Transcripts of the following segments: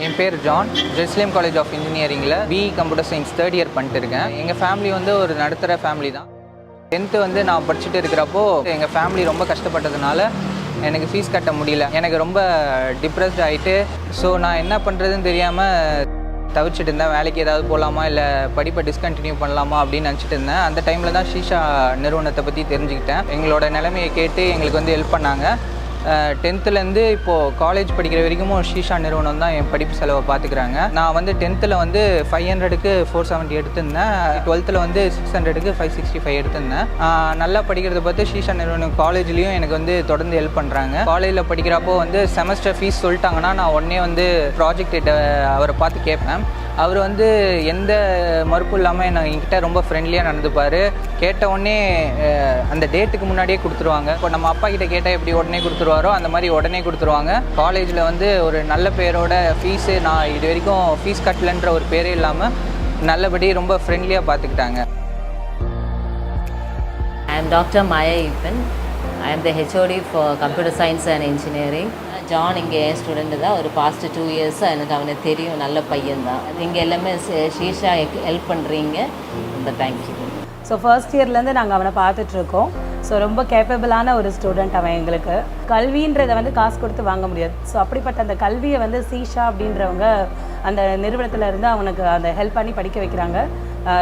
என் பேர் John. Jerusalem college of இன்ஜினியரிங்கில் BE computer science 3rd year பண்ணிட்டு இருக்கேன். எங்கள் ஃபேமிலி வந்து ஒரு நடுத்தர ஃபேமிலி தான். 10th வந்து நான் படிச்சுட்டு இருக்கிறப்போ எங்கள் ஃபேமிலி ரொம்ப கஷ்டப்பட்டதுனால எனக்கு ஃபீஸ் கட்ட முடியல. எனக்கு ரொம்ப டிப்ரெஸ்ட் ஆகிட்டு, ஸோ நான் என்ன பண்ணுறதுன்னு தெரியாமல் தவிச்சிட்டு இருந்தேன். வேலைக்கு ஏதாவது போகலாமா இல்லை படிப்பை டிஸ்கண்டினியூ பண்ணலாமா அப்படின்னு நினச்சிட்டு இருந்தேன். அந்த டைமில் தான் ஷீஷா நிறுவனத்தை பற்றி தெரிஞ்சுக்கிட்டேன். எங்களோட நிலைமையை கேட்டு எங்களுக்கு வந்து ஹெல்ப் பண்ணாங்க. 10th இப்போது காலேஜ் படிக்கிற வரைக்கும் ஷீஷா நிறுவனம் தான் என் படிப்பு செலவை பார்த்துக்கிறாங்க. நான் வந்து 10th 500க்கு 470 எடுத்திருந்தேன். 12th 600க்கு 565 எடுத்திருந்தேன். நல்லா படிக்கிறத பார்த்து ஷீஷா நிறுவனம் காலேஜ்லேயும் எனக்கு வந்து தொடர்ந்து ஹெல்ப் பண்ணுறாங்க. காலேஜில் படிக்கிறப்போ வந்து செமஸ்டர் ஃபீஸ் சொல்லிட்டாங்கன்னா நான் உடனே வந்து ப்ராஜெக்ட் அவரை பார்த்து கேட்பேன். அவர் வந்து எந்த மறுப்பும் இல்லாமல் என்கிட்ட ரொம்ப ஃப்ரெண்ட்லியாக நடந்துப்பார். கேட்ட உடனே அந்த டேட்டுக்கு முன்னாடியே கொடுத்துருவாங்க. இப்போ நம்ம அப்பா கிட்ட கேட்டால் எப்படி உடனே கொடுத்துருவாரோ அந்த மாதிரி உடனே கொடுத்துருவாங்க. காலேஜில் வந்து ஒரு நல்ல பேரோட ஃபீஸு நான் இது வரைக்கும் ஃபீஸ் கட்டலன்ற ஒரு பேரே இல்லாமல் நல்லபடி ரொம்ப ஃப்ரெண்ட்லியாக பார்த்துக்கிட்டாங்க. I am Dr. Maya Evan. I am the HOD for Computer Science and Engineering. John இங்கே என் ஸ்டூடெண்ட்டு தான். ஒரு பாஸ்ட் 2 இயர்ஸாக எனக்கு அவனை தெரியும். நல்ல பையன்தான். நீங்கள் எல்லாமே ஷீஷா ஹெல்ப் பண்ணுறீங்க. ரொம்ப தேங்க்யூ. ஸோ ஃபர்ஸ்ட் இயர்லேருந்து நாங்கள் அவனை பார்த்துட்ருக்கோம். ஸோ ரொம்ப கேப்பபிளான ஒரு ஸ்டூடெண்ட் அவன். எங்களுக்கு கல்வின்றதை வந்து காசு கொடுத்து வாங்க முடியாது. ஸோ அப்படிப்பட்ட அந்த கல்வியை வந்து ஷீஷா அப்படின்றவங்க அந்த நிறுவனத்தில் இருந்து அவனுக்கு அந்த ஹெல்ப் பண்ணி படிக்க வைக்கிறாங்க.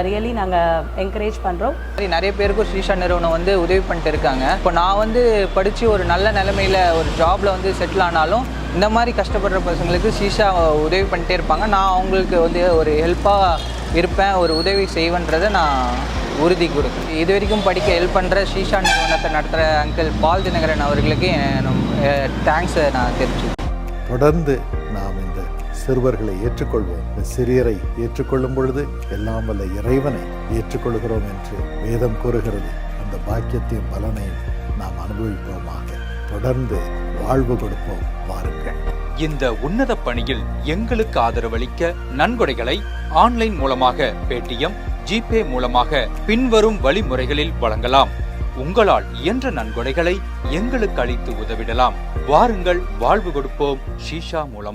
ரியலி நாங்கள் என்கரேஜ் பண்ணுறோம். நிறைய பேருக்கும் ஷீஷா நிறுவனம் வந்து உதவி பண்ணிட்டு இருக்காங்க. இப்போ நான் வந்து படித்து ஒரு நல்ல நிலைமையில் ஒரு ஜாபில் வந்து செட்டில் ஆனாலும் இந்த மாதிரி கஷ்டப்படுற பசங்களுக்கு ஷீஷா உதவி பண்ணிட்டே இருப்பாங்க. நான் அவங்களுக்கு வந்து ஒரு ஹெல்ப்பாக இருப்பேன், ஒரு உதவி செய்வேன்றதை நான் உறுதி கொடுக்குறேன். இது வரைக்கும் படிக்க ஹெல்ப் பண்ணுற ஷீஷா நிறுவனத்தை நடத்துகிற அங்கிள் பால் தினகரன் அவர்களுக்கு தேங்க்ஸை நான் தெரிவிச்சுக்கிறேன். தொடர்ந்து நாம் இந்த சிறுவர்களை ஏற்றுக்கொள்வோம். இந்த சிறியரை ஏற்றுக்கொள்ளும் பொழுது எல்லாம் வல்ல இறைவனை ஏற்றுக்கொள்கிறோம் என்று வேதம் கூறுகிறது. அந்த பாக்கியத்தையும் பலனையும் நாம் அனுபவிப்போமாக. தொடர்ந்து வாழ்வு கொடுப்போம். வாருங்கள். இந்த உன்னத பணியில் எங்களுக்கு ஆதரவளிக்க நன்கொடைகளை ஆன்லைன் மூலமாக பேடிஎம், ஜிபே மூலமாக பின்வரும் வழிமுறைகளில் வழங்கலாம். உங்களால் இயன்ற நன்கொடைகளை எங்களுக்கு அளித்து உதவிடலாம். வாருங்கள், வாழ்வு கொடுப்போம் ஷீஷா மூலம்.